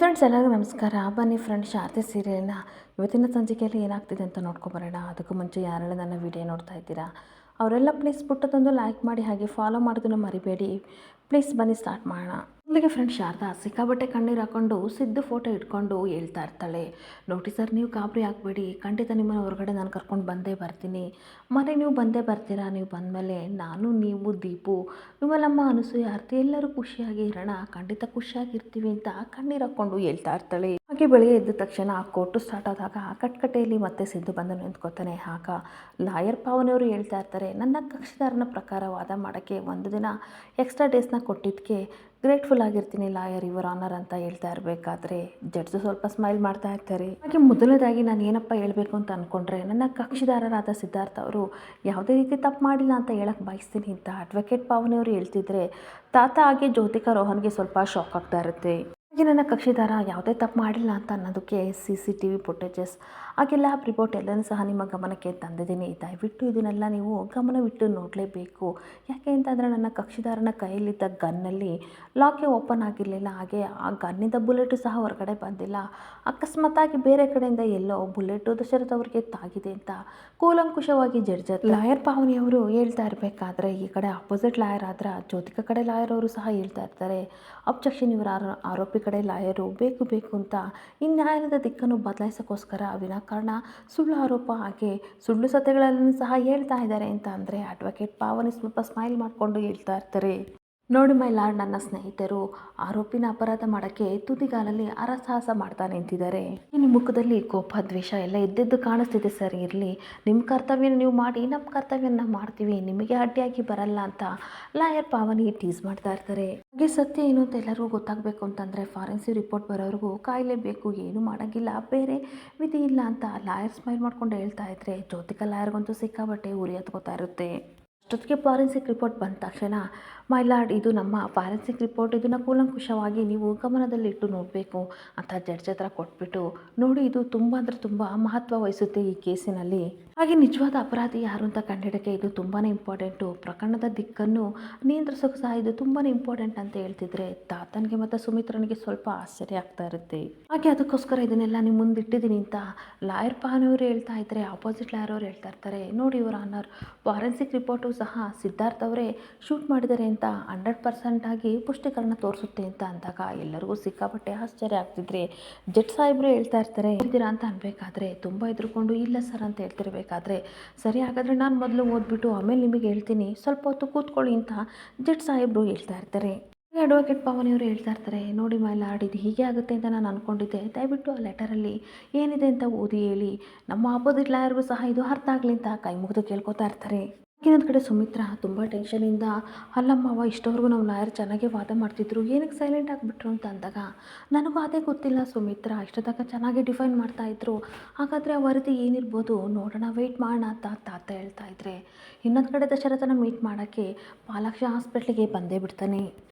Friends ಎಲ್ಲರಿಗೂ ನಮಸ್ಕಾರ. ಬನ್ನಿ ಫ್ರೆಂಡ್ಸ್, ಶಾರದೆ ಸೀರಿಯಲ್ನ ಇವತ್ತಿನ ಸಂಚಿಕೆಯಲ್ಲಿ ಏನಾಗ್ತಿದೆ ಅಂತ ನೋಡ್ಕೊಬರೋಣ. ಅದಕ್ಕೂ ಮುಂಚೆ ಯಾರೆಲ್ಲ ನನ್ನ ವಿಡಿಯೋ ನೋಡ್ತಾ ಇದ್ದೀರಾ ಅವರೆಲ್ಲ ಪ್ಲೀಸ್ ಪುಟ್ಟದೊಂದು ಲೈಕ್ ಮಾಡಿ, ಹಾಗೆ ಫಾಲೋ ಮಾಡೋದನ್ನು ಮರಿಬೇಡಿ. ಪ್ಲೀಸ್ ಬನ್ನಿ ಸ್ಟಾರ್ಟ್ ಮಾಡೋಣ. ಮೊದಲಿಗೆ ಫ್ರೆಂಡ್ಸ್, ಶಾರದಾ ಸಿಕ್ಕಾಬಟ್ಟೆ ಕಣ್ಣೀರು ಹಾಕೊಂಡು ಸಿದ್ದು ಫೋಟೋ ಇಟ್ಕೊಂಡು ಹೇಳ್ತಾ ಇರ್ತಾಳೆ, ನೋಡಿ ಸರ್, ನೀವು ಗಾಬರಿ ಆಗಬೇಡಿ, ಖಂಡಿತ ನಿಮ್ಮನ್ನು ಹೊರಗಡೆ ನಾನು ಕರ್ಕೊಂಡು ಬಂದೇ ಬರ್ತೀನಿ. ಮನೆಗೆ ನೀವು ಬಂದೇ ಬರ್ತೀರಾ. ನೀವು ಬಂದಮೇಲೆ ನಾನು, ನೀವು, ದೀಪು, ವಿಮಲಮ್ಮ, ಅನಸೂಯ, ಆರತಿ ಎಲ್ಲರೂ ಖುಷಿಯಾಗಿ ಇರೋಣ, ಖಂಡಿತ ಖುಷಿಯಾಗಿರ್ತೀವಿ ಅಂತ ಕಣ್ಣೀರು ಹಾಕ್ಕೊಂಡು ಹೇಳ್ತಾ ಇರ್ತಾಳೆ. ಹಾಗೆ ಬೆಳಗ್ಗೆ ಎದ್ದ ತಕ್ಷಣ ಕೋರ್ಟು ಸ್ಟಾರ್ಟ್ ಆದಾಗ ಕಟ್ಕಟೆಯಲ್ಲಿ ಮತ್ತೆ ಸಿದ್ದು ಬಂದು ನಿಂತ್ಕೋತಾನೆ. ಆಗ ಲಾಯರ್ ಪಾವನಿಯವರು ಹೇಳ್ತಾ ಇರ್ತಾರೆ, ನನ್ನ ಕಕ್ಷಿದಾರನ ಪ್ರಕಾರ ವಾದ ಮಾಡೋಕ್ಕೆ ಒಂದು ದಿನ ಎಕ್ಸ್ಟ್ರಾ ಡೇಸ್ನ ಕೊಟ್ಟಿದ್ದಕ್ಕೆ ಗ್ರೇಟ್ಫುಲ್ ಆಗಿರ್ತೀನಿ ಲಾಯರ್ ಯುವರ್ ಆನರ್ ಅಂತ ಹೇಳ್ತಾ ಇರಬೇಕಾದ್ರೆ ಜಡ್ಜು ಸ್ವಲ್ಪ ಸ್ಮೈಲ್ ಮಾಡ್ತಾ ಇರ್ತಾರೆ. ಹಾಗೆ ಮೊದಲನೇದಾಗಿ ನಾನು ಏನಪ್ಪ ಹೇಳಬೇಕು ಅಂತ ಅಂದ್ಕೊಂಡ್ರೆ, ನನ್ನ ಕಕ್ಷಿದಾರರಾದ ಸಿದ್ಧಾರ್ಥ ಅವರು ಯಾವುದೇ ರೀತಿ ತಪ್ಪು ಮಾಡಿಲ್ಲ ಅಂತ ಹೇಳಕ್ಕೆ ಬಯಸ್ತೀನಿ ಅಂತ ಅಡ್ವೊಕೇಟ್ ಪಾವನಿಯವರು ಹೇಳ್ತಿದ್ರೆ, ತಾತ ಹಾಗೆ ಜ್ಯೋತಿಕಾ ರೋಹನ್ಗೆ ಸ್ವಲ್ಪ ಶಾಕ್ ಆಗ್ತಾ ಇರುತ್ತೆ. ಹಾಗೆ ನನ್ನ ಕಕ್ಷಿದಾರ ಯಾವುದೇ ತಪ್ಪು ಮಾಡಿಲ್ಲ ಅಂತ ಅನ್ನೋದಕ್ಕೆ CCTV ಫುಟೇಜಸ್ ಹಾಗೆ ಲ್ಯಾಬ್ ರಿಪೋರ್ಟ್ ಎಲ್ಲನೂ ಸಹ ನಿಮ್ಮ ಗಮನಕ್ಕೆ ತಂದಿದ್ದೀನಿ. ದಯವಿಟ್ಟು ಇದನ್ನೆಲ್ಲ ನೀವು ಗಮನವಿಟ್ಟು ನೋಡಲೇಬೇಕು. ಯಾಕೆ ಅಂತಂದರೆ ನನ್ನ ಕಕ್ಷಿದಾರನ ಕೈಯಲ್ಲಿದ್ದ ಗನ್ನಲ್ಲಿ ಲಾಕೆ ಓಪನ್ ಆಗಿರಲಿಲ್ಲ, ಹಾಗೆ ಆ ಗನ್ನಿಂದ ಬುಲೆಟು ಸಹ ಹೊರಗಡೆ ಬಂದಿಲ್ಲ. ಅಕಸ್ಮಾತಾಗಿ ಬೇರೆ ಕಡೆಯಿಂದ ಎಲ್ಲೋ ಬುಲೆಟು ದಶರಥ್ ಅವರಿಗೆ ತಾಗಿದೆ ಅಂತ ಕೂಲಂಕುಷವಾಗಿ ಜಡ್ಜ್ ಲಾಯರ್ ಪಾವನಿಯವರು ಹೇಳ್ತಾ ಇರಬೇಕಾದ್ರೆ, ಈ ಕಡೆ ಆಪೋಸಿಟ್ ಲಾಯರ್ ಆದ್ರೆ ಜ್ಯೋತಿಕಾ ಕಡೆ ಲಾಯರ್ ಅವರು ಸಹ ಹೇಳ್ತಾ ಇರ್ತಾರೆ, ಅಬ್ಜೆಕ್ಷನ್, ಇವರ ಆರೋಪಿ ಕಡೆ ಲಾಯರು ಬೇಕು ಅಂತ ಈ ನ್ಯಾಯಾಲಯದ ದಿಕ್ಕನ್ನು ಬದಲಾಯಿಸೋಕ್ಕೋಸ್ಕರ ವಿನಾಕಾರಣ ಸುಳ್ಳು ಆರೋಪ ಹಾಗೆ ಸುಳ್ಳು ಸತ್ಯಗಳನ್ನು ಸಹ ಹೇಳ್ತಾ ಇದ್ದಾರೆ ಅಂತ ಅಂದರೆ ಅಡ್ವೊಕೇಟ್ ಪಾವನಿ ಸ್ವಲ್ಪ ಸ್ಮೈಲ್ ಮಾಡಿಕೊಂಡು ಹೇಳ್ತಾ ಇರ್ತಾರೆ, ನೋಡಿ ಮೈ ಲಾರ್ಡ್, ನನ್ನ ಸ್ನೇಹಿತರು ಆರೋಪಿನ ಅಪರಾಧ ಮಾಡೋಕ್ಕೆ ತುದಿಗಾಲಲ್ಲಿ ಹರಸಾಹಸ ಮಾಡ್ತಾ ನಿಂತಿದ್ದಾರೆ. ನಿಮ್ಮ ಮುಖದಲ್ಲಿ ಕೋಪ, ದ್ವೇಷ ಎಲ್ಲ ಎದ್ದೆದ್ದು ಕಾಣಿಸ್ತಿದೆ ಸರ್. ಇರಲಿ, ನಿಮ್ಮ ಕರ್ತವ್ಯನ ನೀವು ಮಾಡಿ, ನಮ್ಮ ಕರ್ತವ್ಯನ ಮಾಡ್ತೀವಿ, ನಿಮಗೆ ಅಡ್ಡಿಯಾಗಿ ಬರಲ್ಲ ಅಂತ ಲಾಯರ್ ಪಾವನಿ ಟೀಸ್ ಮಾಡ್ತಾ ಇರ್ತಾರೆ. ಹಾಗೆ ಸತ್ಯ ಏನು ಅಂತ ಎಲ್ಲರಿಗೂ ಗೊತ್ತಾಗಬೇಕು ಅಂತಂದರೆ ಫಾರೆನ್ಸಿಕ್ ರಿಪೋರ್ಟ್ ಬರೋರಿಗೂ ಕಾಯಲೇಬೇಕು, ಏನು ಮಾಡೋಂಗಿಲ್ಲ, ಬೇರೆ ವಿಧಿ ಇಲ್ಲ ಅಂತ ಲಾಯರ್ ಸ್ಮೈಲ್ ಮಾಡ್ಕೊಂಡು ಹೇಳ್ತಾ ಇದ್ರೆ ಜ್ಯೋತಿಕಾ ಲಾಯರ್ಗಂತೂ ಸಿಕ್ಕಾಬಟ್ಟೆ ಉರಿ ಹತ್ಕೋತಾ ಇರುತ್ತೆ. ಅಷ್ಟೊತ್ತಿಗೆ ಫಾರೆನ್ಸಿಕ್ ರಿಪೋರ್ಟ್ ಬಂದ ತಕ್ಷಣ, ಮೈ ಲಾರ್ಡ್, ಇದು ನಮ್ಮ ಫಾರೆನ್ಸಿಕ್ ರಿಪೋರ್ಟ್, ಇದನ್ನು ಕೂಲಂಕುಷವಾಗಿ ನೀವು ಗಮನದಲ್ಲಿಟ್ಟು ನೋಡಬೇಕು ಅಂತ ಜಡ್ಜ್ ಹತ್ರ ಕೊಟ್ಬಿಟ್ಟು, ನೋಡಿ ಇದು ತುಂಬ ಅಂದರೆ ತುಂಬ ಮಹತ್ವ ವಹಿಸುತ್ತೆ ಈ ಕೇಸಿನಲ್ಲಿ, ಹಾಗೆ ನಿಜವಾದ ಅಪರಾಧಿ ಯಾರು ಅಂತ ಕಂಡುಹಿಡೋಕ್ಕೆ ಇದು ತುಂಬಾ ಇಂಪಾರ್ಟೆಂಟು, ಪ್ರಕರಣದ ದಿಕ್ಕನ್ನು ನಿಯಂತ್ರಿಸೋಕೆ ಸಹ ಇದು ತುಂಬಾ ಇಂಪಾರ್ಟೆಂಟ್ ಅಂತ ಹೇಳ್ತಿದ್ರೆ ತಾತನಿಗೆ ಮತ್ತು ಸುಮಿತ್ರನಿಗೆ ಸ್ವಲ್ಪ ಆಶ್ಚರ್ಯ ಆಗ್ತಾ ಇರುತ್ತೆ. ಹಾಗೆ ಅದಕ್ಕೋಸ್ಕರ ಇದನ್ನೆಲ್ಲ ನಿಮ್ಮ ಮುಂದೆ ಇಟ್ಟಿದ್ದೀನಿ ಅಂತ ಲಾಯರ್ ಪಾವನಿಯವರು ಹೇಳ್ತಾ ಇದ್ದರೆ ಆಪೋಸಿಟ್ ಲಾಯರ್ ಅವರು ಹೇಳ್ತಾ ಇರ್ತಾರೆ, ನೋಡಿ ಯುವರ್ ಆನರ್, ಫಾರೆನ್ಸಿಕ್ ರಿಪೋರ್ಟು ಸಹ ಸಿದ್ಧಾರ್ಥ್ ಅವರೇ ಶೂಟ್ ಮಾಡಿದ್ದಾರೆ ಅಂತ 100% ಆಗಿ ಪುಷ್ಟೀಕರಣ ತೋರಿಸುತ್ತೆ ಅಂತ ಅಂದಾಗ ಎಲ್ಲರಿಗೂ ಸಿಕ್ಕಾಪಟ್ಟೆ ಆಶ್ಚರ್ಯ ಆಗ್ತಿದ್ರೆ ಜಡ್ಜ್ ಸಾಹೇಬರು ಹೇಳ್ತಾ ಇರ್ತಾರೆ, ಹೇಳ್ತೀರಾ ಅಂತ ಅನ್ಬೇಕಾದ್ರೆ ತುಂಬ ಎದುರುಕೊಂಡು ಇಲ್ಲ ಸರ್ ಅಂತ ಹೇಳ್ತಿರ್ಬೇಕಾದ್ರೆ, ಸರಿ ಹಾಗಾದರೆ ನಾನು ಮೊದಲು ಓದ್ಬಿಟ್ಟು ಆಮೇಲೆ ನಿಮಗೆ ಹೇಳ್ತೀನಿ, ಸ್ವಲ್ಪ ಹೊತ್ತು ಕೂತ್ಕೊಳ್ಳಿ ಅಂತ ಜಡ್ಜ್ ಸಾಹೇಬರು ಹೇಳ್ತಾ ಇರ್ತಾರೆ. ಅಡ್ವೊಕೇಟ್ ಪಾವನಿಯವರು ಹೇಳ್ತಾ ಇರ್ತಾರೆ, ನೋಡಿ ಮೈ ಲಾರ್ಡ್, ಇದು ಹೀಗೆ ಆಗುತ್ತೆ ಅಂತ ನಾನು ಅಂದ್ಕೊಂಡಿದ್ದೆ, ದಯವಿಟ್ಟು ಆ ಲೆಟರಲ್ಲಿ ಏನಿದೆ ಅಂತ ಓದಿ ಹೇಳಿ, ನಮ್ಮ ಆಪೋಸಿಟ್ ಲಾಯರ್ಗೂ ಸಹ ಇದು ಅರ್ಥ ಆಗಲಿ ಅಂತ ಕೈ ಮುಗಿದು ಕೇಳ್ಕೊತಾ ಇರ್ತಾರೆ. ಇನ್ನೊಂದು ಕಡೆ ಸುಮಿತ್ರ ತುಂಬ ಟೆನ್ಷನಿಂದ, ಅಲ್ಲಮ್ಮವ, ಇಷ್ಟವರೆಗೂ ನಾವು ಲಾಯರ್ ಚೆನ್ನಾಗೇ ವಾದ ಮಾಡ್ತಿದ್ರು, ಏನಕ್ಕೆ ಸೈಲೆಂಟ್ ಆಗಿಬಿಟ್ರು ಅಂತ ಅಂದಾಗ, ನನಗೂ ಅದೇ ಗೊತ್ತಿಲ್ಲ ಸುಮಿತ್ರ, ಇಷ್ಟದಾಗ ಚೆನ್ನಾಗಿ ಡಿಫೈನ್ ಮಾಡ್ತಾಯಿದ್ರು, ಹಾಗಾದರೆ ಆ ವರದಿ ಏನಿರ್ಬೋದು ನೋಡೋಣ, ವೆಯ್ಟ್ ಮಾಡೋಣ ಅಂತ ತಾತ ಹೇಳ್ತಾ ಇದ್ರೆ, ಇನ್ನೊಂದು ಕಡೆ ದಶರಥನ ಮೀಟ್ ಮಾಡೋಕ್ಕೆ ಪಾಲಾಕ್ಷ ಹಾಸ್ಪಿಟ್ಲಿಗೆ ಬಂದೇ ಬಿಡ್ತಾನೆ.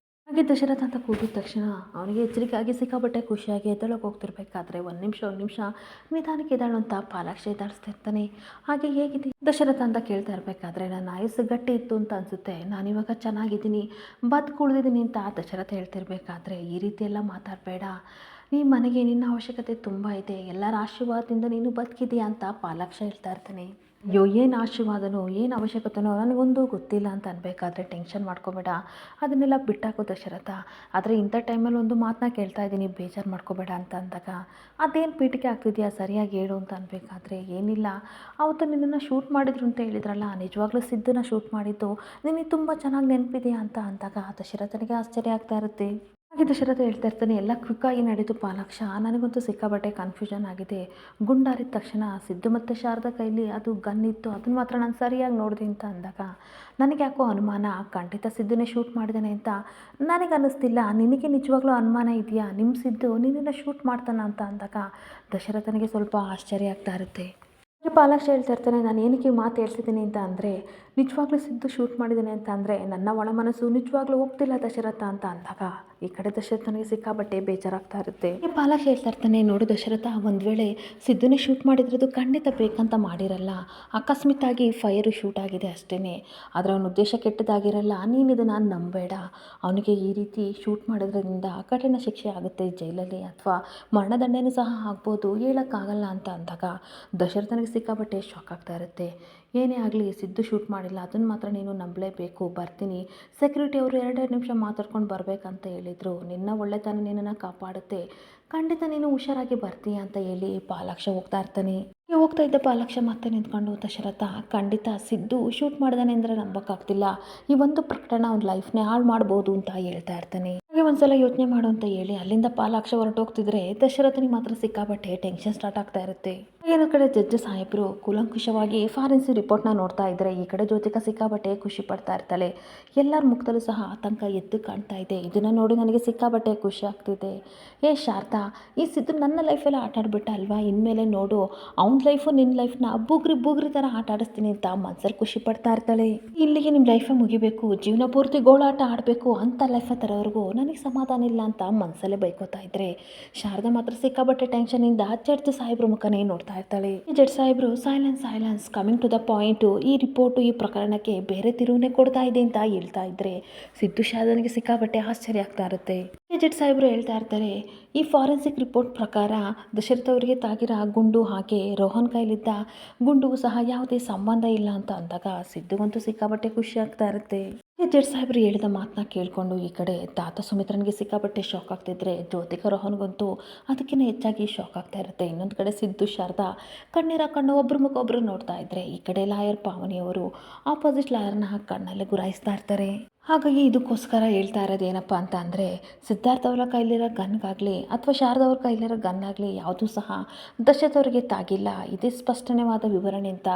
ಹಾಗೆ ದಶರಥ ಅಂತ ಕೂಗಿದ ತಕ್ಷಣ ಅವನಿಗೆ ಎಚ್ಚರಿಕೆಯಾಗಿ ಸಿಕ್ಕಾಬಟ್ಟೆ ಖುಷಿಯಾಗಿ ಎದ್ದಳಕ್ಕೆ ಹೋಗ್ತಿರ್ಬೇಕಾದ್ರೆ ಒಂದು ನಿಮಿಷ ನಿಧಾನಕ್ಕೆ ಎದ್ದಾಳು ಅಂತ ಪಾಲಾಕ್ಷ ಎದ್ದಾಡಿಸ್ತಾ ಇರ್ತಾನೆ. ಹಾಗೆ ಹೇಗಿದೆ ದಶರಥ ಅಂತ ಕೇಳ್ತಾ ಇರಬೇಕಾದ್ರೆ, ನನ್ನ ಆಯಸ್ಸು ಗಟ್ಟಿ ಇತ್ತು ಅಂತ ಅನಿಸುತ್ತೆ, ನಾನಿವಾಗ ಚೆನ್ನಾಗಿದ್ದೀನಿ, ಬದುಕುಳಿದಿದ್ದೀನಿ ಅಂತ ದಶರಥ ಹೇಳ್ತಿರ್ಬೇಕಾದ್ರೆ, ಈ ರೀತಿ ಎಲ್ಲ ಮಾತಾಡಬೇಡ, ಈ ಮನೆಗೆ ನಿನ್ನ ಅವಶ್ಯಕತೆ ತುಂಬ ಇದೆ, ಎಲ್ಲರ ಆಶೀರ್ವಾದದಿಂದ ನೀನು ಬದುಕಿದೆಯಾ ಅಂತ ಪಾಲಾಕ್ಷ ಹೇಳ್ತಾ ಇರ್ತಾನೆ. ಅಯ್ಯೋ, ಏನು ಆಶೀರ್ವಾದನೋ ಏನು ಅವಶ್ಯಕತೆನೋ ನನಗೊಂದು ಗೊತ್ತಿಲ್ಲ ಅಂತ ಅನ್ಬೇಕಾದ್ರೆ ಟೆನ್ಷನ್ ಮಾಡ್ಕೋಬೇಡ, ಅದನ್ನೆಲ್ಲ ಬಿಟ್ಟಾಕೋ ದಶರಥ, ಆದರೆ ಇಂಥ ಟೈಮಲ್ಲಿ ಒಂದು ಮಾತನ್ನ ಕೇಳ್ತಾ ಇದ್ದೀನಿ, ಬೇಜಾರು ಮಾಡ್ಕೋಬೇಡ ಅಂತ ಅಂದಾಗ, ಅದೇನು ಪೀಠಿಕೆ ಆಗ್ತಿದೆಯಾ ಸರಿಯಾಗಿ ಹೇಳು ಅಂತ ಅನ್ಬೇಕಾದ್ರೆ, ಏನಿಲ್ಲ, ಅವತ್ತು ನಿನ್ನನ್ನು ಶೂಟ್ ಮಾಡಿದ್ರು ಅಂತ ಹೇಳಿದ್ರಲ್ಲ, ನಿಜವಾಗ್ಲೂ ಸಿದ್ದನ್ನ ಶೂಟ್ ಮಾಡಿದ್ದು ನಿನಗೆ ತುಂಬ ಚೆನ್ನಾಗಿ ನೆನಪಿದೆಯಾ ಅಂತ ಅಂದಾಗ ದಶರಥನಿಗೆ ಆಶ್ಚರ್ಯ ಆಗ್ತಾ ಇರುತ್ತೆ. ಹಾಗೆ ದಶರಥ ಹೇಳ್ತಾ ಇರ್ತಾನೆ, ಎಲ್ಲ ಕ್ವಿಕ್ಕಾಗಿ ನಡೀತು ಪಾಲಾಕ್ಷ, ನನಗಂತೂ ಸಿಕ್ಕಾಬಟ್ಟೆ ಕನ್ಫ್ಯೂಷನ್ ಆಗಿದೆ, ಗುಂಡಾರಿದ ತಕ್ಷಣ ಸಿದ್ದು ಮತ್ತು ಶಾರದಾ ಕೈಲಿ ಅದು ಗನ್ ಇತ್ತು, ಅದನ್ನು ಮಾತ್ರ ನಾನು ಸರಿಯಾಗಿ ನೋಡಿದೆ ಅಂತ ಅಂದಾಗ ನನಗೆ ಯಾಕೋ ಅನುಮಾನ, ಖಂಡಿತ ಸಿದ್ದನ್ನೇ ಶೂಟ್ ಮಾಡಿದ್ದಾನೆ ಅಂತ ನನಗೆ ಅನ್ನಿಸ್ತಿಲ್ಲ, ನಿನಗೆ ನಿಜವಾಗ್ಲೂ ಅನುಮಾನ ಇದೆಯಾ, ನಿಮ್ಮ ಸಿದ್ದು ನಿನ್ನನ್ನು ಶೂಟ್ ಮಾಡ್ತಾನ ಅಂತ ಅಂದಾಗ ದಶರಥನಿಗೆ ಸ್ವಲ್ಪ ಆಶ್ಚರ್ಯ ಆಗ್ತಾ ಇರುತ್ತೆ. ಪಾಲಾಕ್ಷ ಹೇಳ್ತಾ ಇರ್ತಾನೆ, ನಾನು ಏನಕ್ಕೆ ಮಾತು ಹೇಳ್ತಿದ್ದೀನಿ ಅಂತ ಅಂದರೆ, ನಿಜವಾಗ್ಲೂ ಸಿದ್ದು ಶೂಟ್ ಮಾಡಿದ್ದಾನೆ ಅಂತ ಅಂದರೆ ನನ್ನ ಒಳ ಮನಸ್ಸು ನಿಜವಾಗ್ಲೂ ಒಪ್ತಿಲ್ಲ ದಶರಥ ಅಂತ ಅಂದಾಗ ಈ ಕಡೆ ದಶರಥನಿಗೆ ಸಿಕ್ಕಾಬಟ್ಟೆ ಬೇಜಾರಾಗ್ತಾ ಇರುತ್ತೆ. ಈ ಪಾಲಕ್ ಹೇಳ್ತಾ ಇರ್ತಾನೆ, ನೋಡು ದಶರಥ, ಒಂದು ವೇಳೆ ಸಿದ್ದುನೇ ಶೂಟ್ ಮಾಡಿದ್ರದ್ದು ಖಂಡಿತ ಬೇಕಂತ ಮಾಡಿರಲ್ಲ, ಅಕಸ್ಮಾತ್ತಾಗಿ ಫೈರು ಶೂಟ್ ಆಗಿದೆ ಅಷ್ಟೇ, ಆದರೆ ಅವನ ಉದ್ದೇಶ ಕೆಟ್ಟದಾಗಿರಲ್ಲ, ನೀನು ಇದನ್ನು ನಂಬೇಡ. ಅವನಿಗೆ ಈ ರೀತಿ ಶೂಟ್ ಮಾಡೋದ್ರಿಂದ ಕಠಿಣ ಶಿಕ್ಷೆ ಆಗುತ್ತೆ ಜೈಲಲ್ಲಿ, ಅಥವಾ ಮರಣದಂಡನೆ ಸಹ ಆಗ್ಬೋದು, ಹೇಳೋಕ್ಕಾಗಲ್ಲ ಅಂತ ಅಂದಾಗ ದಶರಥನಿಗೆ ಸಿಕ್ಕಾಬಟ್ಟೆ ಶಾಕ್ ಆಗ್ತಾ ಇರುತ್ತೆ. ಏನೇ ಆಗಲಿ ಸಿದ್ದು ಶೂಟ್ ಮಾಡಿಲ್ಲ, ಅದನ್ನು ಮಾತ್ರ ನೀನು ನಂಬಲೇಬೇಕು, ಬರ್ತೀನಿ, ಸೆಕ್ಯೂರಿಟಿ ಅವರು 2 ನಿಮಿಷ ಮಾತಾಡ್ಕೊಂಡು ಬರಬೇಕಂತ ಹೇಳಿದರು, ನಿನ್ನ ಒಳ್ಳೆತನ ನಿನ್ನನ್ನು ಕಾಪಾಡುತ್ತೆ, ಖಂಡಿತ ನೀನು ಹುಷಾರಾಗಿ ಬರ್ತೀಯ ಅಂತ ಹೇಳಿ ಪಾಲಾಕ್ಷ ಹೋಗ್ತಾ ಇರ್ತಾನೆ. ಹೋಗ್ತಾ ಇದ್ದ ಪಾಲಾಕ್ಷ ಮತ್ತೆ ನಿಂತ್ಕೊಂಡು, ದಶರಥ, ಖಂಡಿತ ಸಿದ್ದು ಶೂಟ್ ಮಾಡಿದಾನೆ ಅಂದರೆ ನಂಬೋಕ್ಕಾಗ್ತಿಲ್ಲ, ಈ ಒಂದು ಪ್ರಕರಣ ಅವ್ನ ಲೈಫ್ನೇ ಹಾಳು ಮಾಡ್ಬೋದು ಅಂತ ಹೇಳ್ತಾ ಇರ್ತಾನೆ. ಹಾಗೆ ಒಂದ್ಸಲ ಯೋಚನೆ ಮಾಡು ಅಂತ ಹೇಳಿ ಅಲ್ಲಿಂದ ಪಾಲಾಕ್ಷ ಹೊರಟೋಗ್ತಿದ್ರೆ ದಶರಥನಿಗೆ ಮಾತ್ರ ಸಿಕ್ಕಾಬಟ್ಟೆ ಟೆನ್ಷನ್ ಸ್ಟಾರ್ಟ್ ಆಗ್ತಾ ಇರುತ್ತೆ. ಏನೋ ಕಡೆ ಜಡ್ಜ್ ಸಾಹೇಬರು ಕೂಲಂಕುಷವಾಗಿ ಫಾರೆನ್ಸಿಕ್ ರಿಪೋರ್ಟ್ನ ನೋಡ್ತಾ ಇದ್ದರೆ ಈ ಕಡೆ ಜ್ಯೋತಿಕಾ ಸಿಕ್ಕಾಬಟ್ಟೆ ಖುಷಿ ಪಡ್ತಾ ಇರ್ತಾಳೆ. ಎಲ್ಲರ ಮುಖದಲ್ಲೂ ಸಹ ಆತಂಕ ಎದ್ದು ಕಾಣ್ತಾ ಇದೆ. ಇದನ್ನು ನೋಡಿ ನನಗೆ ಸಿಕ್ಕಾಬಟ್ಟೆ ಖುಷಿ ಆಗ್ತಿದೆ. ಶಾರದಾ, ಈ ಸಿದ್ದು ನನ್ನ ಲೈಫೆಲ್ಲ ಆಟ ಆಡ್ಬಿಟ್ಟ ಅಲ್ವಾ, ಇನ್ಮೇಲೆ ನೋಡು ಅವ್ನ ಲೈಫು ನಿನ್ನ ಲೈಫ್ನ ಬುಗ್ರಿ ಥರ ಆಟ ಆಡಿಸ್ತೀನಿ ಅಂತ ಮನ್ಸಲ್ಲಿ ಖುಷಿ ಪಡ್ತಾ ಇರ್ತಾಳೆ. ಇಲ್ಲಿಗೆ ನಿಮ್ಮ ಲೈಫೇ ಮುಗಿಬೇಕು, ಜೀವನ ಪೂರ್ತಿ ಗೋಳಾಟ ಆಡಬೇಕು ಅಂತ ಲೈಫ ತರೋವರೆಗೂ ನನಗೆ ಸಮಾಧಾನ ಇಲ್ಲ ಅಂತ ಮನಸ್ಸಲ್ಲೇ ಬೈಕೋತಾ ಇದ್ರೆ ಶಾರದಾ ಮಾತ್ರ ಸಿಕ್ಕಾಬಟ್ಟೆ ಟೆನ್ಷನಿಂದ ಜಡ್ಜ್ ಸಾಹೇಬ್ರ ಮುಖನೇ ನೋಡ್ತಾ ಇರ್ತಾಳೆ. ಈ ಜಡ್ಜ್ ಸಾಹೇಬ್ರು silence coming to the point, ಈ ರಿಪೋರ್ಟು ಈ ಪ್ರಕರಣಕ್ಕೆ ಬೇರೆ ತಿರುವನ್ನೇ ಕೊಡ್ತಾ ಇದೆ ಅಂತ ಹೇಳ್ತಾ ಇದ್ರೆ ಸಿದ್ದು ಶಾರದನಿಗೆ ಸಿಕ್ಕಾಬಟ್ಟೆ ಆಶ್ಚರ್ಯ ಆಗ್ತಾ ಇರುತ್ತೆ. ಜಡ್ಜ್ ಸಾಹೇಬರು ಹೇಳ್ತಾ ಇರ್ತಾರೆ, ಈ ಫಾರೆನ್ಸಿಕ್ ರಿಪೋರ್ಟ್ ಪ್ರಕಾರ ದಶರಥ ಅವರಿಗೆ ತಾಗಿರೋ ಗುಂಡು ಹಾಗೆ ರೋಹನ್ ಕೈಲಿದ್ದ ಗುಂಡುಗೂ ಸಹ ಯಾವುದೇ ಸಂಬಂಧ ಇಲ್ಲ ಅಂತ ಅಂದಾಗ ಸಿದ್ದುಗಂತೂ ಸಿಕ್ಕಾಬಟ್ಟೆ ಖುಷಿ ಆಗ್ತಾ ಇರುತ್ತೆ. ಜಡ್ಜ್ ಸಾಹೇಬರು ಹೇಳಿದ ಮಾತನ್ನ ಕೇಳಿಕೊಂಡು ಈ ಕಡೆ ತಾತ ಸುಮಿತ್ರನಿಗೆ ಸಿಕ್ಕಾಬಟ್ಟೆ ಶಾಕ್ ಆಗ್ತಿದ್ರೆ ಜ್ಯೋತಿಕಾ ರೋಹನ್ಗಂತೂ ಅದಕ್ಕಿಂತ ಹೆಚ್ಚಾಗಿ ಶಾಕ್ ಆಗ್ತಾ ಇರುತ್ತೆ. ಇನ್ನೊಂದು ಕಡೆ ಸಿದ್ದು ಶಾರದಾ ಕಣ್ಣೀರ ಕಣ್ಣು ಒಬ್ರ ಮುಖ ಒಬ್ರು ನೋಡ್ತಾ ಇದ್ರೆ ಈ ಕಡೆ ಲಾಯರ್ ಪಾವನಿಯವರು ಆಪೋಸಿಟ್ ಲಾಯರ್ನ ಕಣ್ಣಲ್ಲೇ ಗುರಾಯಿಸ್ತಾ ಇರ್ತಾರೆ. ಹಾಗಾಗಿ ಇದಕ್ಕೋಸ್ಕರ ಹೇಳ್ತಾ ಇರೋದು ಏನಪ್ಪ ಅಂತ ಅಂದರೆ, ಸಿದ್ಧಾರ್ಥ ಅವರ ಕೈಲಿರೋ ಗನ್ಗಾಗಲಿ ಅಥವಾ ಶಾರದಾ ಅವ್ರ ಕೈಲಿರೋ ಗನ್ನಾಗಲಿ ಯಾವುದೂ ಸಹ ದಶರಥ ಅವರಿಗೆ ತಾಗಿಲ್ಲ, ಇದೇ ಸ್ಪಷ್ಟನೆವಾದ ವಿವರಣೆ ಅಂತ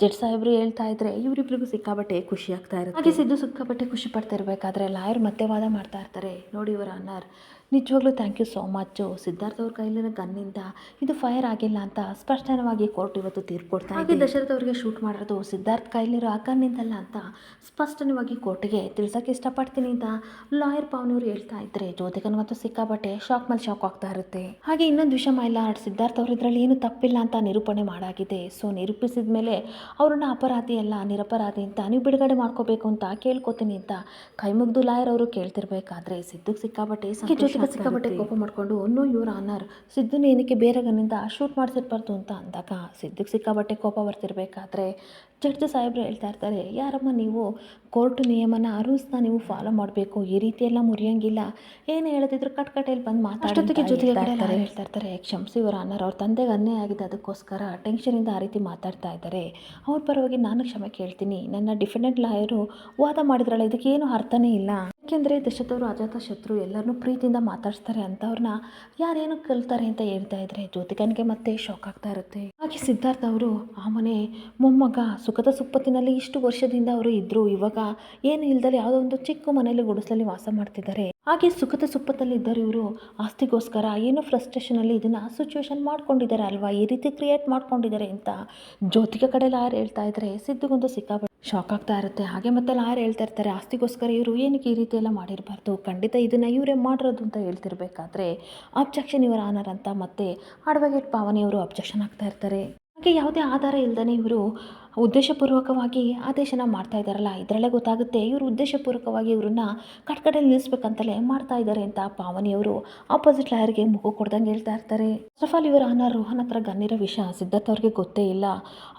ಜಡ್ಜ್ ಸಾಹೇಬರು ಹೇಳ್ತಾ ಇದ್ರೆ ಇವರಿಬ್ಬರಿಗೂ ಸಿಕ್ಕಾಬಟ್ಟೆ ಖುಷಿ ಆಗ್ತಾ ಇರುತ್ತೆ. ಹಾಗೆ ಸಿದ್ದು ಸಿಕ್ಕಾಬಟ್ಟೆ ಖುಷಿ ಪಡ್ತಾ ಇರಬೇಕಾದ್ರೆ ಲಾಯರ್ ಮತ್ತೆ ವಾದ ಮಾಡ್ತಾ ಇರ್ತಾರೆ, ನೋಡಿ ಇವರ ಅನರ್, ನಿಜವಾಗ್ಲೂ ಥ್ಯಾಂಕ್ ಯು ಸೋ ಮಚ್ಚು, ಸಿದ್ಧಾರ್ಥ ಅವ್ರ ಕೈಲಿರೋ ಗನ್ನಿಂದ ಇದು ಫೈರ್ ಆಗಿಲ್ಲ ಅಂತ ಸ್ಪಷ್ಟವಾಗಿ ಕೋರ್ಟ್ ಇವತ್ತು ತೀರ್ಪು ಕೊಡ್ತಾ ಇದೆ. ದಶರಥ ಅವರಿಗೆ ಶೂಟ್ ಮಾಡಿರೋದು ಸಿದ್ಧಾರ್ಥ ಕೈಲಿರೋ ಆ ಗನ್ನಿಂದಲ್ಲ ಅಂತ ಸ್ಪಷ್ಟವಾಗಿ ಕೋರ್ಟಿಗೆ ತಿಳಿಸೋಕೆ ಇಷ್ಟಪಡ್ತೀನಿ ಅಂತ ಲಾಯರ್ ಪಾವನಿಯವರು ಹೇಳ್ತಾ ಇದ್ರೆ ಜ್ಯೋತಿಕನಿಗಂತೂ ಸಿಕ್ಕಾಬಟ್ಟೆ ಶಾಕ್ ಮೇಲೆ ಶಾಕ್ ಆಗ್ತಾ ಇರುತ್ತೆ. ಹಾಗೆ ಇನ್ನೊಂದು ವಿಷಯ ಮೈಲಾರ್ಡ್, ಸಿದ್ಧಾರ್ಥ ಅವ್ರ ಇದರಲ್ಲಿ ಏನು ತಪ್ಪಿಲ್ಲ ಅಂತ ನಿರೂಪಣೆ ಮಾಡಾಗಿದೆ. ಸೊ ನಿರೂಪಿಸಿದ ಮೇಲೆ ಅವ್ರನ್ನ ಅಪರಾಧಿ ಅಲ್ಲ ನಿರಪರಾಧಿ ಅಂತ ನೀವು ಬಿಡುಗಡೆ ಮಾಡ್ಕೋಬೇಕು ಅಂತ ಕೇಳ್ಕೊತೀನಿ ಅಂತ ಕೈ ಮುಗ್ದು ಲಾಯರ್ ಅವರು ಕೇಳ್ತಿರ್ಬೇಕಾದ್ರೆ ಸಿದ್ದುಗೆ ಸಿಕ್ಕಾಬಟ್ಟೆ ಸಿಕ್ಕಾಬಟ್ಟೆ ಕೋಪ ಮಾಡಿಕೊಂಡು, ನೋ ಯುವರ್ ಆನರ್, ಸಿದ್ದುನ ಏನಕ್ಕೆ ಬೇರೆ ಗನ್ನಿಂದ ಶೂಟ್ ಮಾಡಿಸಿರ್ಬಾರ್ದು ಅಂತ ಅಂದಾಗ ಸಿದ್ದುಗೆ ಸಿಕ್ಕಾಬಟ್ಟೆ ಕೋಪ ಬರ್ತಿರ್ಬೇಕಾದ್ರೆ ಜಡ್ಜ್ ಸಾಹೇಬ್ರು ಹೇಳ್ತಾ ಇರ್ತಾರೆ, ಯಾರಮ್ಮ ನೀವು ಕೋರ್ಟ್ ನಿಯಮನ ರೂಲ್ಸ್ನ ನೀವು ಫಾಲೋ ಮಾಡಬೇಕು, ಈ ರೀತಿ ಎಲ್ಲ ಮುರಿಯಂಗಿಲ್ಲ, ಏನು ಹೇಳದಿದ್ರು ಕಟ್ಕಟೆಯಲ್ಲಿ ಬಂದು ಮಾತಾಡೋದಕ್ಕೆ ಜೊತೆಗೆ ಹೇಳ್ತಾ ಇರ್ತಾರೆ. ಕ್ಷಮಿಸಿ ಇವರ ಆನರ್, ಅವ್ರ ತಂದೆಗೆ ಅನ್ಯಾಯ ಆಗಿದೆ, ಅದಕ್ಕೋಸ್ಕರ ಟೆನ್ಷನಿಂದ ಆ ರೀತಿ ಮಾತಾಡ್ತಾ ಇದ್ದಾರೆ, ಅವ್ರ ಪರವಾಗಿ ನಾನು ಕ್ಷಮೆ ಕೇಳ್ತೀನಿ, ನನ್ನ ಡಿಫೆಂಡೆಂಟ್ ಲಾಯರು ವಾದ ಮಾಡಿದ್ರಲ್ಲ ಇದಕ್ಕೆ ಏನು ಅರ್ಥನೇ ಇಲ್ಲ, ಯಾಕೆಂದರೆ ದಶರಥವರು ಅಜಾತ ಶತ್ರು, ಎಲ್ಲರನ್ನೂ ಪ್ರೀತಿಯಿಂದ ಮಾತಾಡಿಸ್ತಾರೆ ಅಂತ ಅವ್ರನ್ನ ಯಾರೇನು ಕಲ್ತಾರೆ ಅಂತ ಹೇಳ್ತಾ ಇದ್ರೆ ಜ್ಯೋತಿಕನಿಗೆ ಮತ್ತೆ ಶಾಕ್ ಆಗ್ತಾ ಇರುತ್ತೆ. ಹಾಗೆ ಸಿದ್ಧಾರ್ಥ ಅವರು ಆ ಮನೆ ಮೊಮ್ಮಗ ಸುಖದ ಸುಪ್ಪತ್ತಿನಲ್ಲಿ ಇಷ್ಟು ವರ್ಷದಿಂದ ಅವರು ಇದ್ರು, ಇವಾಗ ಏನು ಇಲ್ದಲ್ಲಿ ಯಾವುದೋ ಒಂದು ಚಿಕ್ಕ ಮನೆಯಲ್ಲಿ ಗುಡಿಸಲಲ್ಲಿ ವಾಸ ಮಾಡ್ತಿದ್ದಾರೆ. ಹಾಗೆ ಸುಖದ ಸುಪ್ಪತ್ತಲ್ಲಿ ಇದ್ದರು ಇವರು ಆಸ್ತಿಗೋಸ್ಕರ ಏನೋ ಫ್ರಸ್ಟ್ರೇಷನಲ್ಲಿ ಇದನ್ನು ಸಿಚುವೇಶನ್ ಮಾಡ್ಕೊಂಡಿದ್ದಾರೆ ಅಲ್ವಾ, ಈ ರೀತಿ ಕ್ರಿಯೇಟ್ ಮಾಡ್ಕೊಂಡಿದ್ದಾರೆ ಅಂತ ಜ್ಯೋತಿಕ ಕಡೆ ಲಾಯರ್ ಹೇಳ್ತಾ ಇದ್ರೆ ಸಿದ್ದುಗೊಂದು ಸಿಕ್ಕಾಬಟ್ಟೆ ಶಾಕ್ ಆಗ್ತಾ ಇರುತ್ತೆ. ಹಾಗೆ ಮತ್ತೆ ಲಾಯರ್ ಹೇಳ್ತಾ ಇರ್ತಾರೆ, ಆಸ್ತಿಗೋಸ್ಕರ ಇವರು ಏನಕ್ಕೆ ಈ ರೀತಿ ಎಲ್ಲ ಮಾಡಿರಬಾರ್ದು, ಖಂಡಿತ ಇದನ್ನು ಇವರೇ ಮಾಡಿರೋದು ಅಂತ ಹೇಳ್ತಿರ್ಬೇಕಾದ್ರೆ ಅಬ್ಜೆಕ್ಷನ್ ಇವರ ಆನರ್ ಅಂತ ಮತ್ತೆ ಅಡ್ವೊಕೇಟ್ ಪಾವನಿಯವರು ಅಬ್ಜೆಕ್ಷನ್ ಆಗ್ತಾ ಇರ್ತಾರೆ. ಹಾಗೆ ಯಾವುದೇ ಆಧಾರ ಇಲ್ಲದೇ ಇವರು ಉದ್ದೇಶಪೂರ್ವಕವಾಗಿ ಆದೇಶನ ಮಾಡ್ತಾ ಇದ್ದಾರಲ್ಲ, ಇದರಲ್ಲೇ ಗೊತ್ತಾಗುತ್ತೆ ಇವರು ಉದ್ದೇಶಪೂರ್ವಕವಾಗಿ ಇವ್ರನ್ನ ಕಟ್ಕಡೆಯಲ್ಲಿ ನಿಲ್ಲಿಸ್ಬೇಕಂತಲೇ ಮಾಡ್ತಾ ಇದ್ದಾರೆ ಅಂತ ಪಾವನಿಯವರು ಆಪೋಸಿಟ್ ಲಾಯರ್ಗೆ ಮುಖ ಕೊಡ್ದಂಗೆ ಹೇಳ್ತಾ ಇರ್ತಾರೆ. ಫಸ್ಟ್ ಆಫ್ ಆಲ್ ಇವರ ಅನ್ನ ರೋಹನ್ ಹತ್ರ ಗನ್ನಿರೋ ವಿಷಯ ಸಿದ್ಧಾರ್ಥ ಅವ್ರಿಗೆ ಗೊತ್ತೇ ಇಲ್ಲ,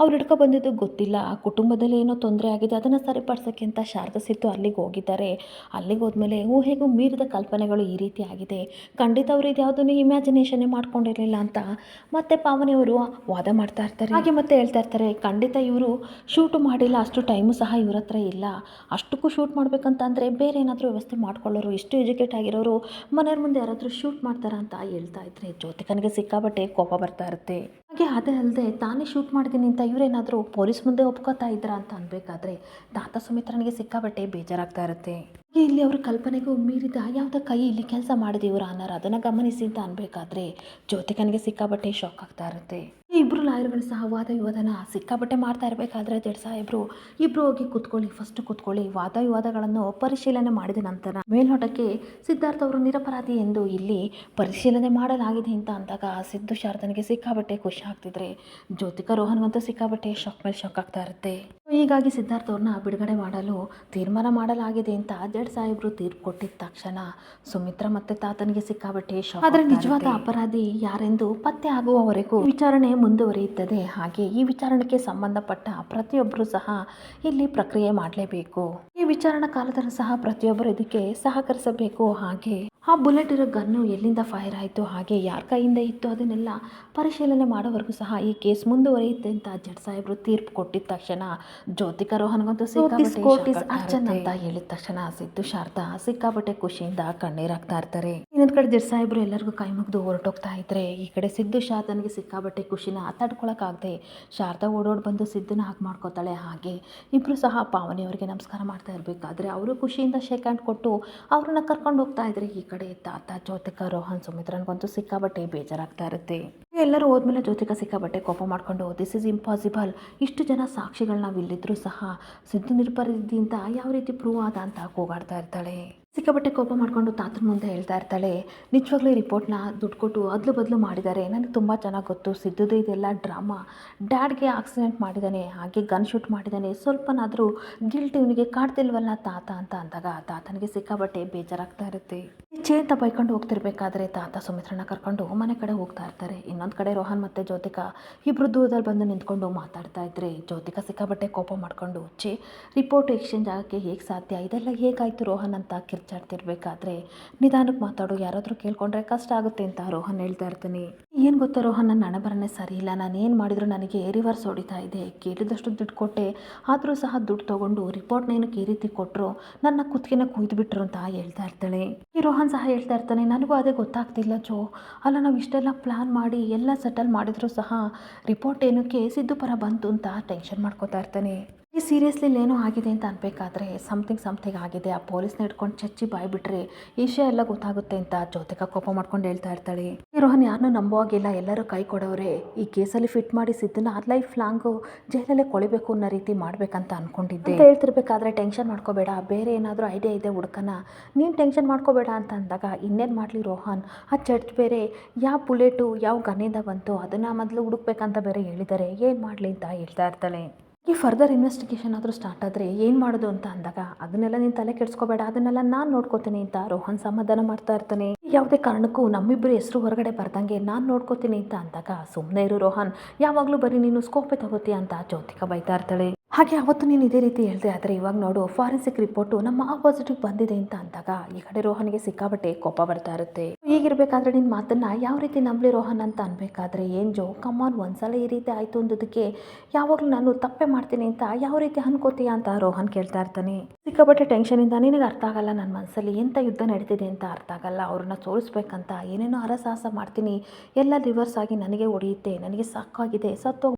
ಅವ್ರು ಹಿಡ್ಕೊ ಬಂದಿದ್ದು ಗೊತ್ತಿಲ್ಲ, ಕುಟುಂಬದಲ್ಲಿ ಏನೋ ತೊಂದರೆ ಆಗಿದೆ ಅದನ್ನು ಸರಿಪಡಿಸೋಕ್ಕೆ ಅಂತ ಶಾರದಾ ಸಿದ್ದು ಅಲ್ಲಿಗೆ ಹೋಗಿದ್ದಾರೆ. ಅಲ್ಲಿಗೆ ಹೋದ್ಮೇಲೆ ಊಹೆಗೂ ಮೀರಿದ ಕಲ್ಪನೆಗಳು ಈ ರೀತಿ ಆಗಿದೆ, ಖಂಡಿತ ಅವರು ಇದು ಯಾವುದನ್ನು ಇಮ್ಯಾಜಿನೇಷನ್ನೇ ಮಾಡ್ಕೊಂಡಿರಲಿಲ್ಲ ಅಂತ ಮತ್ತೆ ಪಾವನಿಯವರು ವಾದ ಮಾಡ್ತಾ ಇರ್ತಾರೆ. ಹಾಗೆ ಮತ್ತೆ ಹೇಳ್ತಾ ಇರ್ತಾರೆ, ಖಂಡಿತ ಇವರು ಶೂಟು ಮಾಡಿಲ್ಲ, ಅಷ್ಟು ಟೈಮು ಸಹ ಇವ್ರ ಹತ್ರ ಇಲ್ಲ, ಅಷ್ಟಕ್ಕೂ ಶೂಟ್ ಮಾಡಬೇಕಂತಂದರೆ ಬೇರೆ ಏನಾದರೂ ವ್ಯವಸ್ಥೆ ಮಾಡ್ಕೊಳ್ಳೋರು, ಎಷ್ಟು ಎಜುಕೇಟ್ ಆಗಿರೋರು ಮನೆಯವ್ರ ಮುಂದೆ ಯಾರಾದರೂ ಶೂಟ್ ಮಾಡ್ತಾರ ಅಂತ ಹೇಳ್ತಾ ಇದ್ರೆ ಜ್ಯೋತಿಕನಿಗೆ ಸಿಕ್ಕಾಬಟ್ಟೆ ಕೋಪ ಬರ್ತಾ ಇರುತ್ತೆ. ಹಾಗೆ ಅದೇ ಅಲ್ಲದೆ ತಾನೇ ಶೂಟ್ ಮಾಡಿದ್ದೀನಿ ಅಂತ ಇವರೇನಾದರೂ ಪೊಲೀಸ್ ಮುಂದೆ ಒಪ್ಕೋತಾ ಇದ್ರ ಅಂತ ಅನ್ಬೇಕಾದ್ರೆ ತಾತ ಸುಮಿತ್ರನಿಗೆ ಸಿಕ್ಕಾಬಟ್ಟೆ ಬೇಜಾರಾಗ್ತಾ ಇರುತ್ತೆ. ಇಲ್ಲಿ ಅವ್ರ ಕಲ್ಪನೆಗೂ ಮೀರಿದ ಯಾವುದೋ ಕೈ ಇಲ್ಲಿ ಕೆಲಸ ಮಾಡಿದೆ ಇವರು ಅನ್ನೋರು ಅದನ್ನು ಗಮನಿಸಿ ಅಂತ ಅನ್ಬೇಕಾದ್ರೆ ಜ್ಯೋತಿಕನಿಗೆ ಸಿಕ್ಕಾಬಟ್ಟೆ ಶಾಕ್ ಆಗ್ತಾ ಇರುತ್ತೆ. ಇಬ್ಬರು ಲಾಯರ್ಗಳು ಸಹ ವಾದ ವಿವಾದನ ಸಿಕ್ಕಾಪಟ್ಟೆ ಮಾಡ್ತಾ ಇರಬೇಕಾದ್ರೆ ಜಡ್ಜ್ ಸಾಹೇಬರು ಇಬ್ಬರು ಹೋಗಿ ಕೂತ್ಕೊಳ್ಳಿ, ಫಸ್ಟ್ ಕೂತ್ಕೊಳ್ಳಿ, ವಾದ ವಿವಾದಗಳನ್ನು ಪರಿಶೀಲನೆ ಮಾಡಿದ ನಂತರ ಮೇಲ್ನೋಟಕ್ಕೆ ಸಿದ್ಧಾರ್ಥ ಅವರು ನಿರಪರಾಧಿ ಎಂದು ಇಲ್ಲಿ ಪರಿಶೀಲನೆ ಮಾಡಲಾಗಿದೆ ಅಂತ ಅಂದಾಗ ಸಿದ್ದು ಶಾರದನಿಗೆ ಸಿಕ್ಕಾಪಟ್ಟೆ ಖುಷಿ ಆಗ್ತಿದ್ರೆ ಜ್ಯೋತಿಕಾ ರೋಹನ್ಗಂತೂ ಸಿಕ್ಕಾಪಟ್ಟೆ ಶಾಕ್ ಮೇಲೆ ಶಾಕ್ ಆಗ್ತಾ ಇರುತ್ತೆ. ಹೀಗಾಗಿ ಸಿದ್ಧಾರ್ಥ ಅವ್ರನ್ನ ಬಿಡುಗಡೆ ಮಾಡಲು ತೀರ್ಮಾನ ಮಾಡಲಾಗಿದೆ ಅಂತ ಜಡ್ಜ್ ಸಾಹೇಬರು ತೀರ್ಪು ಕೊಟ್ಟಿದ್ದ ತಕ್ಷಣ ಸುಮಿತ್ರಾ ಮತ್ತೆ ತಾತನಿಗೆ ಸಿಕ್ಕಾಪಟ್ಟೆ ಶಾಕ್. ಆದರೆ ನಿಜವಾದ ಅಪರಾಧಿ ಯಾರೆಂದು ಪತ್ತೆ ಆಗುವವರೆಗೂ ವಿಚಾರಣೆ ಮುಂದುವರಿಯುತ್ತದೆ. ಹಾಗೆ ಈ ವಿಚಾರಣೆಗೆ ಸಂಬಂಧಪಟ್ಟ ಪ್ರತಿಯೊಬ್ಬರು ಸಹ ಇಲ್ಲಿ ಪ್ರಕ್ರಿಯೆ ಮಾಡಲೇಬೇಕು. ಈ ವಿಚಾರಣಾ ಕಾಲದಲ್ಲೂ ಸಹ ಪ್ರತಿಯೊಬ್ಬರು ಇದಕ್ಕೆ ಸಹಕರಿಸಬೇಕು. ಹಾಗೆ ಆ ಬುಲೆಟ್ ಇರೋ ಗನ್ನು ಎಲ್ಲಿಂದ ಫೈರ್ ಆಯಿತು, ಹಾಗೆ ಯಾರ ಕೈಯಿಂದ ಇತ್ತು, ಅದನ್ನೆಲ್ಲ ಪರಿಶೀಲನೆ ಮಾಡೋವರೆಗೂ ಸಹ ಈ ಕೇಸ್ ಮುಂದುವರಿಯುತ್ತೆ ಅಂತ ಜಡ್ಜ್ ಸಾಹೇಬರು ತೀರ್ಪು ಕೊಟ್ಟಿದ ತಕ್ಷಣ ಜ್ಯೋತಿಕಾ ರೋಹನ್ಗಂತೂ ಸಿಕ್ಕಾಪಟ್ಟೆ ಅರ್ಚನ್ ಅಂತ ಹೇಳಿದ ತಕ್ಷಣ ಸಿದ್ದು ಶಾರದಾ ಸಿಕ್ಕಾಪಟ್ಟೆ ಖುಷಿಯಿಂದ ಕಣ್ಣೀರಾಗ್ತಾ ಇರ್ತಾರೆ. ಇನ್ನೊಂದು ಕಡೆ ಜಡ್ಜ್ ಸಾಹೇಬರು ಎಲ್ಲರಿಗೂ ಕೈ ಮುಗಿದು ಹೊರಟೋಗ್ತಾ ಇದ್ರೆ ಈ ಕಡೆ ಸಿದ್ದು ಶಾರದನಿಗೆ ಸಿಕ್ಕಾಪಟ್ಟೆ ಖುಷಿನ ತಡ್ಕೊಳಕ್ಕಾಗದೆ ಶಾರದಾ ಓಡೋಡ್ ಬಂದು ಸಿದ್ದನ ಹಾಗೆ ಮಾಡ್ಕೋತಾಳೆ. ಹಾಗೆ ಇಬ್ಬರು ಸಹ ಪಾವನಿಯವರಿಗೆ ನಮಸ್ಕಾರ ಮಾಡ್ತಾ ಇರಬೇಕಾದ್ರೆ ಅವರು ಖುಷಿಯಿಂದ ಶೇಕ್ ಹ್ಯಾಂಡ್ ಕೊಟ್ಟು ಅವ್ರನ್ನ ಕರ್ಕೊಂಡು ಹೋಗ್ತಾ ಇದ್ರೆ ಈ ಕಡೆ ತಾತ ಜ್ಯೋತಿಕಾ ರೋಹನ್ ಸುಮಿತ್ರನ್ಗಂತೂ ಸಿಕ್ಕಾಪಟ್ಟೆ ಬೇಜಾರಾಗ್ತಾ ಇರುತ್ತೆ. ಎಲ್ಲರೂ ಹೋದ್ಮೇಲೆ ಜ್ಯೋತಿಕಾ ಸಿಕ್ಕಾಪಟ್ಟೆ ಕೋಪ ಮಾಡ್ಕೊಂಡು ದಿಸ್ ಇಸ್ ಇಂಪಾಸಿಬಲ್, ಇಷ್ಟು ಜನ ಸಾಕ್ಷಿಗಳನ್ನ ಇಲ್ಲಿದ್ರು ಸಹ ಸಿದ್ದು ನಿರಪರಾಧಿ ಅಂತ ಯಾವ ರೀತಿ ಪ್ರೂವ್ ಆದ ಅಂತ ಕೂಗಾಡ್ತಾ ಇರ್ತಾಳೆ. ಸಿಕ್ಕಾಪಟ್ಟೆ ಕೋಪ ಮಾಡ್ಕೊಂಡು ತಾತನ ಮುಂದೆ ಹೇಳ್ತಾ ಇರ್ತಾಳೆ, ನಿಜವಾಗ್ಲೂ ಈ ರಿಪೋರ್ಟ್ನ ದುಡ್ಡು ಕೊಟ್ಟು ಅದ್ಲು ಬದಲು ಮಾಡಿದ್ದಾರೆ, ನನಗೆ ತುಂಬ ಚೆನ್ನಾಗಿ ಗೊತ್ತು ಸಿದ್ದುದು ಇದೆಲ್ಲ ಡ್ರಾಮಾ, ಡ್ಯಾಡ್ಗೆ ಆಕ್ಸಿಡೆಂಟ್ ಮಾಡಿದ್ದಾನೆ, ಹಾಗೆ ಗನ್ ಶೂಟ್ ಮಾಡಿದ್ದಾನೆ, ಸ್ವಲ್ಪನಾದರೂ ಗಿಲ್ಟ್ ಇವನಿಗೆ ಕಾಡ್ತಿಲ್ವಲ್ಲ ತಾತ ಅಂತ ಅಂದಾಗ ತಾತನಿಗೆ ಸಿಕ್ಕಾಪಟ್ಟೆ ಬೇಜಾರಾಗ್ತಾ ಇರುತ್ತೆ. ಚೇ ಅಂತ ಬೈಕೊಂಡು ಹೋಗ್ತಿರ್ಬೇಕಾದ್ರೆ ತಾತ ಸುಮಿತ್ರನ ಕರ್ಕೊಂಡು ಮನೆ ಕಡೆ ಹೋಗ್ತಾ ಇರ್ತಾರೆ. ಇನ್ನೊಂದು ಕಡೆ ರೋಹನ್ ಮತ್ತು ಜ್ಯೋತಿಕಾ ಇಬ್ಬರು ದೂರದಲ್ಲಿ ಬಂದು ನಿಂತ್ಕೊಂಡು ಮಾತಾಡ್ತಾ ಇದ್ರೆ ಜ್ಯೋತಿಕಾ ಸಿಕ್ಕಾಪಟ್ಟೆ ಕೋಪ ಮಾಡ್ಕೊಂಡು ರಿಪೋರ್ಟ್ ಎಕ್ಸ್ಚೇಂಜ್ ಆಗೋಕ್ಕೆ ಹೇಗೆ ಸಾಧ್ಯ, ಇದೆಲ್ಲ ಹೇಗಾಯಿತು ರೋಹನ್ ಅಂತ ಕಿರ್ಚಾಡ್ತಿರ್ಬೇಕಾದ್ರೆ ನಿಧಾನಕ್ಕೆ ಮಾತಾಡು, ಯಾರಾದರೂ ಕೇಳ್ಕೊಂಡ್ರೆ ಕಷ್ಟ ಆಗುತ್ತೆ ಅಂತ ರೋಹನ್ ಹೇಳ್ತಾ ಇರ್ತೀನಿ. ಏನು ಗೊತ್ತಾ ರೋಹನ್, ನನ್ನ ಹಣೆಬರನೇ ಸರಿ ಇಲ್ಲ, ನಾನು ಏನು ಮಾಡಿದ್ರು ನನಗೆ ರಿವರ್ಸ್ ಹೊಡಿತಾ ಇದೆ, ಕೇಳಿದಷ್ಟು ದುಡ್ಡು ಕೊಟ್ಟೆ ಆದರೂ ಸಹ ದುಡ್ಡು ತೊಗೊಂಡು ರಿಪೋರ್ಟ್ನ ಏನಕ್ಕೆ ಈ ರೀತಿ ಕೊಟ್ಟರು, ನನ್ನ ಕುತ್ತಿಗೆನ ಕುಯ್ದು ಬಿಟ್ಟರು ಅಂತ ಹೇಳ್ತಾ ಇರ್ತಾಳೆ. ಈ ರೋಹನ್ ಸಹ ಹೇಳ್ತಾ ಇರ್ತಾನೆ, ನನಗೂ ಅದೇ ಗೊತ್ತಾಗ್ತಿಲ್ಲ ಜೋ, ಅಲ್ಲ ನಾವು ಇಷ್ಟೆಲ್ಲ ಪ್ಲ್ಯಾನ್ ಮಾಡಿ ಎಲ್ಲ ಸೆಟಲ್ ಮಾಡಿದ್ರು ಸಹ ರಿಪೋರ್ಟ್ ಏನಕ್ಕೆ ಸಿದ್ದು ಪರ ಬಂತು ಅಂತ ಟೆನ್ಷನ್ ಮಾಡ್ಕೋತಾ ಇರ್ತಾನೆ. ಈ ಸೀರಿಯಸ್ಲಿ ಏನೋ ಆಗಿದೆ ಅಂತ ಅನ್ಬೇಕಾದ್ರೆ ಸಮಥಿಂಗ್ ಆಗಿದೆ, ಆ ಪೊಲೀಸ್ನ ಹಿಡ್ಕೊಂಡು ಚಚ್ಚಿ ಬಾಯ್ಬಿಟ್ರೆ ಈ ವಿಷಯ ಎಲ್ಲ ಗೊತ್ತಾಗುತ್ತೆ ಅಂತ ಜ್ಯೋತಿಕಾ ಕೋಪ ಮಾಡ್ಕೊಂಡು ಹೇಳ್ತಾ ಇರ್ತಾಳೆ. ಈ ರೋಹನ್ ಯಾರನ್ನೂ ನಂಬುವಾಗಿಲ್ಲ, ಎಲ್ಲರೂ ಕೈ ಕೊಡೋರೆ, ಈ ಕೇಸಲ್ಲಿ ಫಿಟ್ ಮಾಡಿ ಸಿದ್ದನ್ನ ಲೈಫ್ ಲಾಂಗು ಜೈಲಲ್ಲೇ ಕೊಳಿಬೇಕು ಅನ್ನೋ ರೀತಿ ಮಾಡ್ಬೇಕಂತ ಅನ್ಕೊಂಡಿದ್ದೆ ಅಂತ ಹೇಳ್ತಿರ್ಬೇಕಾದ್ರೆ ಟೆನ್ಷನ್ ಮಾಡ್ಕೋಬೇಡ, ಬೇರೆ ಏನಾದರೂ ಐಡಿಯಾ ಇದೆ ಹುಡ್ಕನ, ನೀನು ಟೆನ್ಷನ್ ಮಾಡ್ಕೋಬೇಡ ಅಂತ ಅಂದಾಗ ಇನ್ನೇನು ಮಾಡಲಿ ರೋಹನ್, ಆ ಜಡ್ಜ್ ಬೇರೆ ಯಾವ ಬುಲೆಟು ಯಾವ ಗನ್ನಿಂದ ಬಂತು ಅದನ್ನು ಮೊದಲು ಹುಡುಕ್ಬೇಕಂತ ಬೇರೆ ಹೇಳಿದ್ದಾರೆ, ಏನು ಮಾಡಲಿ ಅಂತ ಹೇಳ್ತಾ ಇರ್ತಾಳೆ. ಈ ಫರ್ದರ್ ಇನ್ವೆಸ್ಟಿಗೇಷನ್ ಆದರೂ ಸ್ಟಾರ್ಟ್ ಆದರೆ ಏನು ಮಾಡೋದು ಅಂತ ಅಂದಾಗ ಅದನ್ನೆಲ್ಲ ನೀನು ತಲೆ ಕೆಡಿಸ್ಕೋಬೇಡ, ಅದನ್ನೆಲ್ಲ ನಾನು ನೋಡ್ಕೋತೀನಿ ಅಂತ ರೋಹನ್ ಸಮಾಧಾನ ಮಾಡ್ತಾ ಇರ್ತಾನೆ. ಯಾವುದೇ ಕಾರಣಕ್ಕೂ ನಮ್ಮಿಬ್ಬರು ಹೆಸರು ಹೊರಗಡೆ ಬರ್ದಂಗೆ ನಾನು ನೋಡ್ಕೋತೀನಿ ಅಂತ ಅಂದಾಗ ಸುಮ್ಮನೆ ಇರು ರೋಹನ್, ಯಾವಾಗಲೂ ಬರೀ ನೀನು ಸ್ಕೋಪೇ ತಗೋತೀಯ ಅಂತ ಜ್ಯೋತಿಕಾ ಬೈತಾ ಇರ್ತಾಳೆ. ಹಾಗೆ ಅವತ್ತು ನೀನು ಇದೇ ರೀತಿ ಹೇಳಿದೆ, ಆದರೆ ಇವಾಗ ನೋಡು ಫಾರೆನ್ಸಿಕ್ ರಿಪೋರ್ಟು ನಮ್ಮ ಆಪೋಸಿಟಿವ್ ಬಂದಿದೆ ಅಂತ ಅಂದಾಗ ಈ ಕಡೆ ರೋಹನ್ಗೆ ಸಿಕ್ಕಾಪಟ್ಟೆ ಕೋಪ ಬರ್ತಾ ಇರುತ್ತೆ. ಹೀಗಿರಬೇಕಾದ್ರೆ ನಿನ್ನ ಮಾತನ್ನು ಯಾವ ರೀತಿ ನಂಬಲಿ ರೋಹನ್ ಅಂತ ಅನ್ಬೇಕಾದ್ರೆ ಏನು ಜೋ ಕಮ್ಮಾನ್, ಒಂದ್ಸಲ ಈ ರೀತಿ ಆಯಿತು ಅಂದದಕ್ಕೆ ಯಾವಾಗಲೂ ನಾನು ತಪ್ಪೇ ಮಾಡ್ತೀನಿ ಅಂತ ಯಾವ ರೀತಿ ಅನ್ಕೋತೀಯ ಅಂತ ರೋಹನ್ ಕೇಳ್ತಾ ಇರ್ತಾನೆ. ಸಿಕ್ಕಾಪಟ್ಟೆ ಟೆನ್ಷನಿಂದ ನಿನಗೆ ಅರ್ಥ ಆಗಲ್ಲ, ನನ್ನ ಮನಸ್ಸಲ್ಲಿ ಎಂಥ ಯುದ್ಧ ನಡೀತಿದೆ ಅಂತ ಅರ್ಥ ಆಗಲ್ಲ, ಅವ್ರನ್ನ ಸೋಲಿಸ್ಬೇಕಂತ ಏನೇನೋ ಹರಸಾಹಸ ಮಾಡ್ತೀನಿ, ಎಲ್ಲ ರಿವರ್ಸ್ ಆಗಿ ನನಗೆ ಹೊಡೆಯುತ್ತೆ, ನನಗೆ ಸಾಕಾಗಿದೆ, ಸತ್ತು